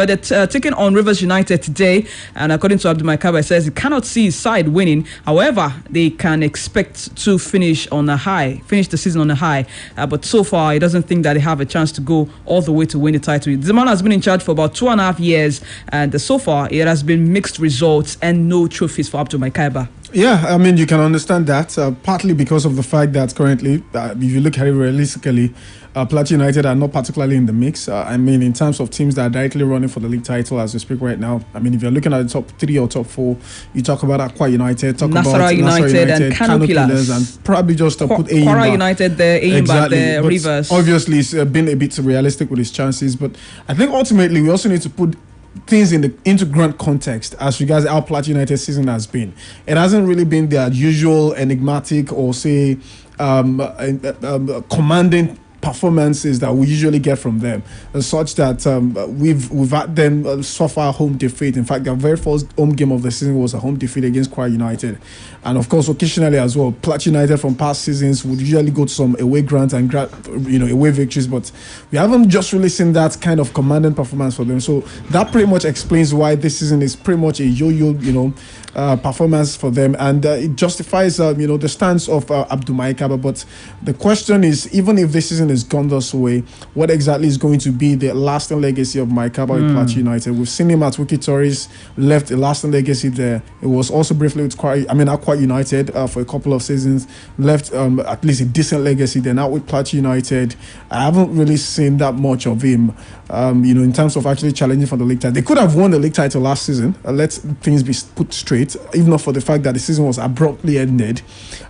They're taking on Rivers United today, and according to Abdul Maikaba, it says he cannot see his side winning. However, they can expect to finish the season on a high. But so far, he doesn't think that they have a chance to go all the way to win the title. The man has been in charge for about 2.5 years, and so far, it has been mixed results and no trophies for Abdul Maikaba. Yeah, I mean, you can understand that, partly because of the fact that currently, if you look at it realistically, Plateau United are not particularly in the mix. I mean, in terms of teams that are directly running for the league title as we speak right now, I mean, if you're looking at the top 3 or top 4, you talk about Akwa United, Nasarawa United and Kano Pillars, and probably just to put Enyimba. Kwara United there, Enyimba there, but Rivers. Obviously, it's been a bit realistic with his chances, but I think ultimately we also need to put things into grand context as regards how Plateau United season has been. It hasn't really been their usual enigmatic or say commanding performances that we usually get from them, such that we've had them suffer home defeat. In fact, their very first home game of the season was a home defeat against Kwara United, and of course, occasionally as well, Plateau United from past seasons would usually go to some away grants and away victories, but we haven't just really seen that kind of commanding performance for them. So that pretty much explains why this season is pretty much a yo-yo, performance for them, and it justifies the stance of Abdul Maikaba. But the question is, even if this season is gone this way, what exactly is going to be the lasting legacy of Maikaba with Plateau United? We've seen him at Wiki Tories, left a lasting legacy there. It was also briefly with Akwa United for a couple of seasons, left at least a decent legacy there. Now with Plateau United, I haven't really seen that much of him in terms of actually challenging for the league title. They could have won the league title last season. Let things be put straight, if not for the fact that the season was abruptly ended,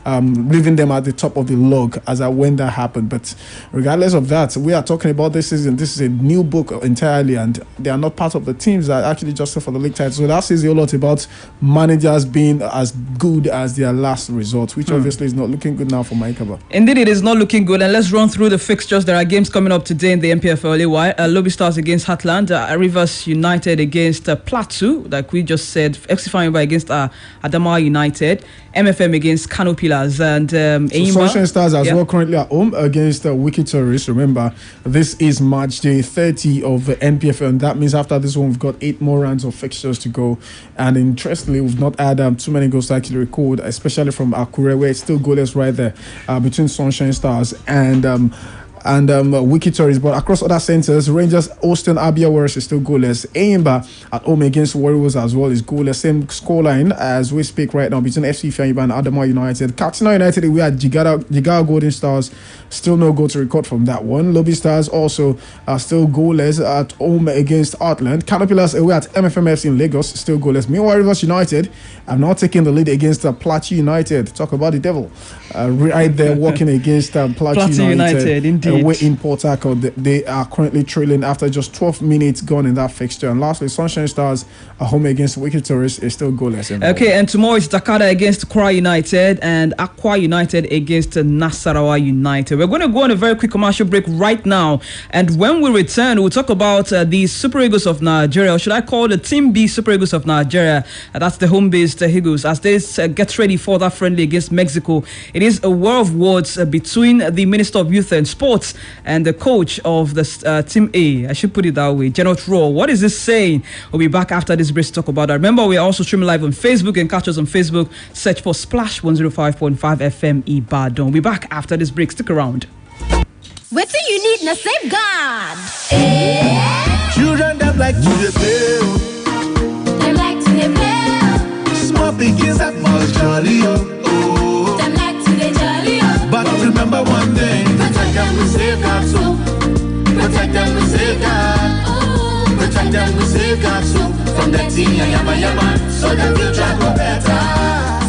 leaving them at the top of the log as when that happened. But regardless of that, we are talking about this season. This is a new book entirely, and they are not part of the teams that actually just for the league title. So that says a lot about managers being as good as their last result, which obviously is not looking good now for Maikaba. Indeed, it is not looking good. And let's run through the fixtures. There are games coming up today in the NPFL. Lobby Stars against Heartland, Rivers United against Plateau, like we just said, FC Fayemba against Adamawa United, MFM against Kano Pillars, and Sunshine Stars as well currently at home against Wiki Tourists. Remember, this is March day 30 of the NPFL, and that means after this one we've got 8 more rounds of fixtures to go. And interestingly, we've not had too many goals to actually record, especially from Akure, where it's still goalless right there between Sunshine Stars and Wiki Tories. But across other centres, Rangers hosting Abia Warriors is still goalless. Enyimba at home against Warriors as well is goalless. Same scoreline as we speak right now between FC Fayemba and Adamawa United. Katsina United, we had Jigawa Golden Stars, still no goal to record from that one. Lobby Stars also are still goalless at home against Heartland. Kano Pillars away at MFMFC in Lagos, still goalless. Meanwhile, Rivers United have now taken the lead against Plateau United. Talk about the devil. Right there walking against Plateau United. Indeed. Away in Port Harcourt. They are currently trailing after just 12 minutes gone in that fixture. And lastly, Sunshine Stars at home against Wiki Tourists is still goalless. Okay, and tomorrow it's Takada against Kwara United and Akwa United against Nasarawa United. We're going to go on a very quick commercial break right now, and when we return, we'll talk about the Super Eagles of Nigeria, or should I call the Team B Super Eagles of Nigeria? That's the home-based Eagles, as they get ready for that friendly against Mexico. It is a war of words between the Minister of Youth and Sports and the coach of the Team A. I should put it that way, General Rowe. What is this saying? We'll be back after this break to talk about that. Remember, we're also streaming live on Facebook, and catch us on Facebook. Search for Splash 105.5 FM Ibadan. We'll be back after this break. Stick around. What do you need na safeguard? Children that like to play. Them like to play. Small pickings that must jolly. Them like to jolly. But remember one thing, protect them with safeguard soap. Protect them with safeguard. Protect them with safeguard soap. From the teen and yama, so the future go better.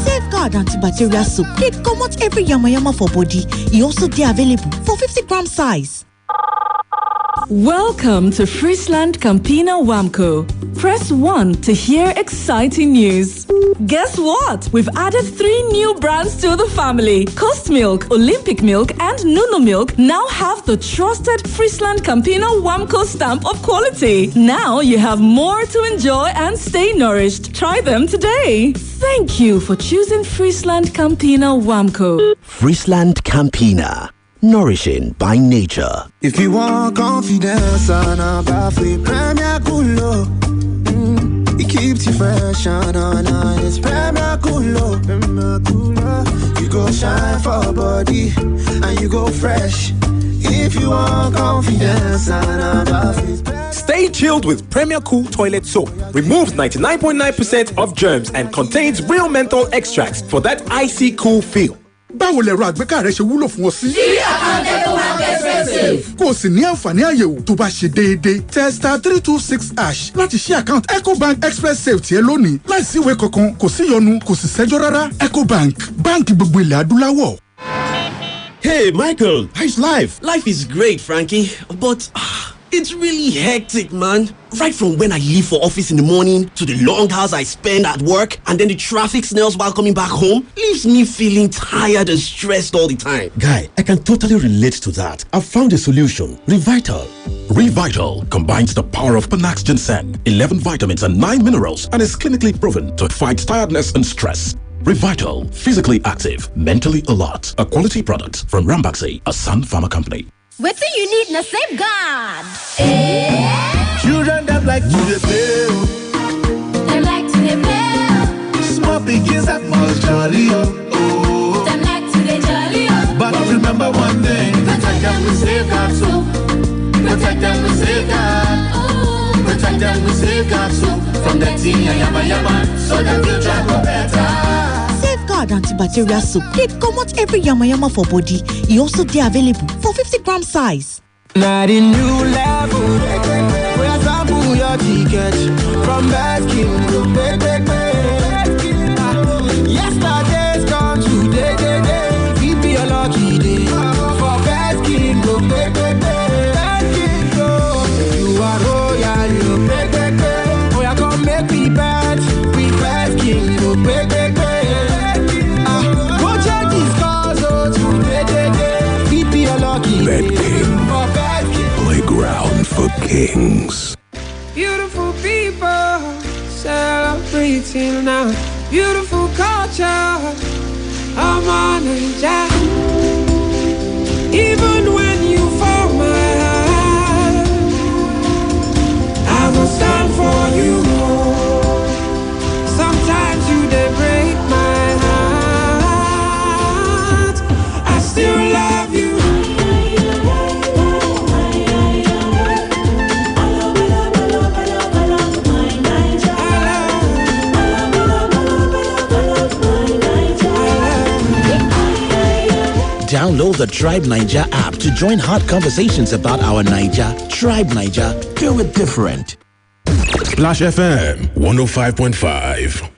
Safeguard antibacterial soap. They come out every yama for body. It also they available for 50-gram size. Welcome to Friesland Campina Wamco. Press 1 to hear exciting news. Guess what? We've added 3 new brands to the family. Coast Milk, Olympic Milk, and Nuno Milk now have the trusted Friesland Campina Wamco stamp of quality. Now you have more to enjoy and stay nourished. Try them today. Thank you for choosing Friesland Campina Wamco. Friesland Campina. Nourishing by nature. If you want confidence and a buffet, Premier Kulo. fresh, it's Premier Cool, Premier Cool. You go shine for body, and you go fresh. If you want confidence and Stay chilled with Premier Cool Toilet Soap. Removes 99.9% of germs and contains real menthol extracts for that icy cool feel. Báwo lẹ̀rọ àgbéká rẹ ṣe wúlò fún ọ sí? Ṣí àkáǹtì EcoBank Express Safe. Kò sì ní àǹfààní àyẹ̀wò tó bá ṣe déédéé. Tẹ star 326# láti ṣí àkáǹtì EcoBank Express Safe tiẹ̀ lónìí. Láìsí ìwé kankan, kò sí ìyọnu, kò sì ṣẹ́jọ́ rárá. EcoBank, báǹkì gbogbo ilẹ̀ adúláwọ̀. Hey, Michael, how's life? Life is great, Frankie, but it's really hectic, man. Right from when I leave for office in the morning to the long hours I spend at work and then the traffic snails while coming back home leaves me feeling tired and stressed all the time. Guy, I can totally relate to that. I've found a solution. Revital. Revital combines the power of Panax ginseng, 11 vitamins and 9 minerals, and is clinically proven to fight tiredness and stress. Revital, physically active, mentally alert. A quality product from Rambaxay, a Sun Pharma company. What do you need na safeguard? Children that like to play. Them like to play. Small pigs that must jolly. Them like to jolly. But remember one thing, protect them with safeguard soap. Protect them with safeguard. Protect them with safeguard soap. From the tea and yama so the future go better. Safeguard antibacterial soap. They comot every yama for body. E also dey available for 50-gram size. Not a new level. We are sample your ticket from Baskin to Yesterday's gone today. Keep me a lucky day for Baskin to Baskin go. You are royal, you we are gonna make me bad. We Baskin to go check these cars today. Keep me a lucky Bet day. King. Playground for kings. Beautiful people celebrating now. Beautiful culture. I'm on a job. Even when you fall my heart, I will stand for you. Sometimes you they break my heart. I still love you. Download the Tribe Niger app to join hot conversations about our Niger. Tribe Niger, do it different. Splash FM 105.5.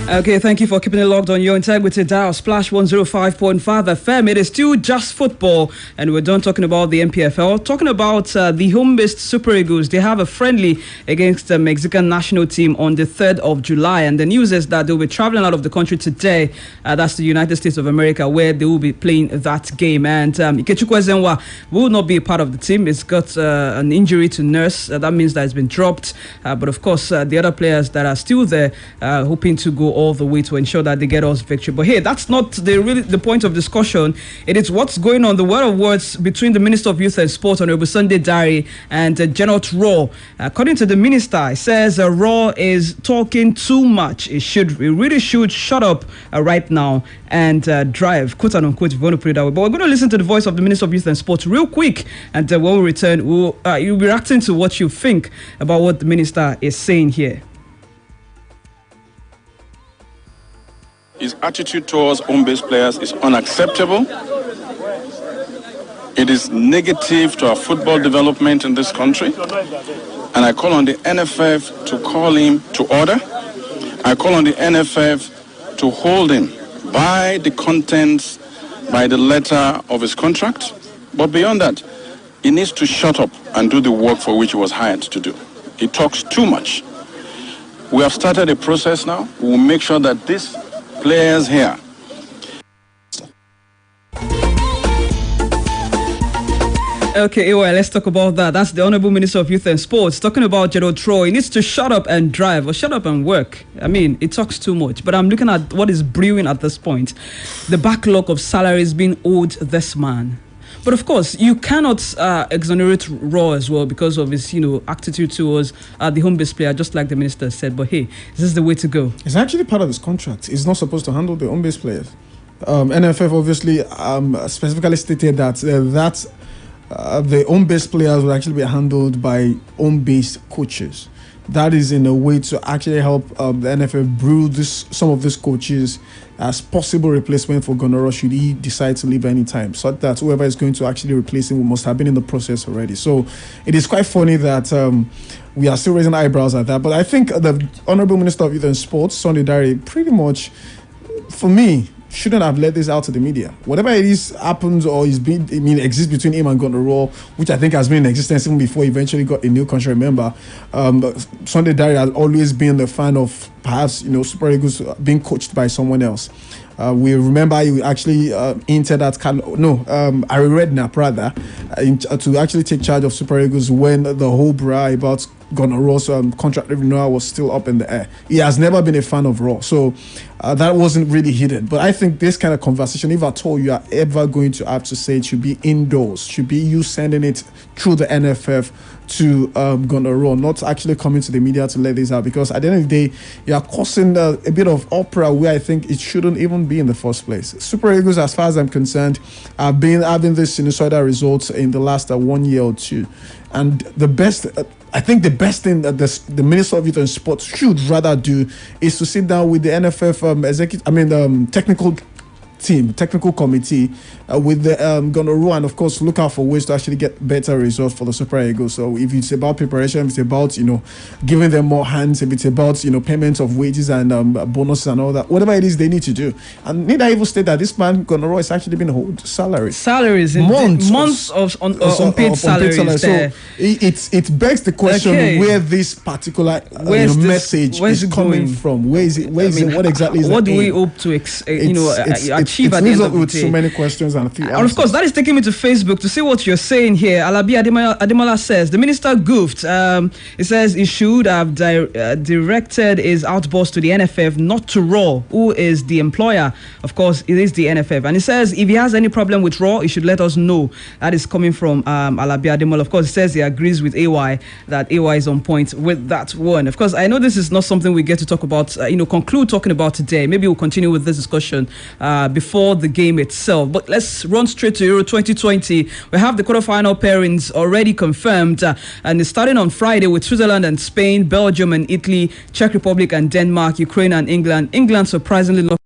Okay, thank you for keeping it logged on your integrity dial, Splash 105.5 FM. It is still just football, and we're done talking about the MPFL. Talking about the home-based Super Eagles. They have a friendly against the Mexican national team on the 3rd of July, and the news is that they'll be traveling out of the country today. That's the United States of America, where they will be playing that game. And Ikechukwu Ezenwa will not be a part of the team. It's got an injury to nurse. That means that it's been dropped. But of course, the other players that are still there, hoping to go all the way to ensure that they get us victory. But hey, that's not the point of discussion. It is what's going on, the word of words between the Minister of Youth and Sport, Honorable Sunday Dari, and General Raw. According to the minister, he says Raw is talking too much. He really should shut up right now and drive, quote unquote, if you want to put it that way. But we're going to listen to the voice of the Minister of Youth and Sport real quick, and when we return, you'll be reacting to what you think about what the minister is saying here. His attitude towards home-based players is unacceptable. It is negative to our football development in this country. And I call on the NFF to call him to order. I call on the NFF to hold him by the contents, by the letter of his contract. But beyond that, he needs to shut up and do the work for which he was hired to do. He talks too much. We have started a process now. We will make sure that these players here. Okay, well, let's talk about that. That's the Honorable Minister of Youth and Sports talking about Gerald Troy. He needs to shut up and drive or shut up and work. I mean, it talks too much. But I'm looking at what is brewing at this point. The backlog of salaries being owed this man. But of course, you cannot exonerate Raw as well because of his, attitude towards the home-based player, just like the minister said. But hey, this is the way to go. It's actually part of his contract. He's not supposed to handle the home-based players. NFF obviously specifically stated that the home-based players will actually be handled by home-based coaches. That is in a way to actually help the NFF brew some of these coaches as possible replacement for Gonoro should he decide to leave anytime, so that whoever is going to actually replace him must have been in the process already. So it is quite funny that we are still raising eyebrows at that. But I think the Honourable Minister of Youth and Sports, Sunday Dare, pretty much, for me, shouldn't have let this out to the media. Whatever it is happens or exists between him and Gonoro, which I think has been in existence even before he eventually got a new country member. Sunday Dare has always been the fan of perhaps Super Eagles being coached by someone else. We remember he actually hinted at Harry Redknapp rather to actually take charge of Super Eagles when the whole bra about Gonoro's contract renewal was still up in the air. He has never been a fan of Raw, so that wasn't really hidden. But I think this kind of conversation, if at all you are ever going to have to say it, should be indoors, should be you sending it through the NFF to Gonoro, not actually coming to the media to let this out, because at the end of the day, you are causing a bit of opera where I think it shouldn't even be in the first place. Super Eagles, as far as I'm concerned, have been having this sinusoidal results in the last 1 year or two. And the best, I think the best thing that the Minister of Youth and Sports should rather do is to sit down with the NFF technical committee with the Gonoro, and of course look out for ways to actually get better results for the Super Eagles. So if it's about preparation, if it's about giving them more hands, if it's about payments of wages and bonuses and all that, whatever it is they need to do. And need I even state that this man Gonoro has actually been hold salaries in months of unpaid salaries. So it begs the question where this particular message is coming from. Where is it? What exactly is it? What do we hope to achieve at the end of the day? So many questions and of course, that is taking me to Facebook to see what you're saying here. Alabi Ademola says the minister goofed. It says he should have directed his outburst to the NFF, not to Raw, who is the employer. Of course, it is the NFF. And he says if he has any problem with Raw, he should let us know. That is coming from Alabi Ademola. Of course, he says he agrees with AY that AY is on point with that one. Of course, I know this is not something we get to talk about, conclude talking about today. Maybe we'll continue with this discussion before the game itself. But let's run straight to Euro 2020. We have the quarterfinal pairings already confirmed, and it's starting on Friday with Switzerland and Spain, Belgium and Italy, Czech Republic and Denmark, Ukraine and England. England surprisingly lost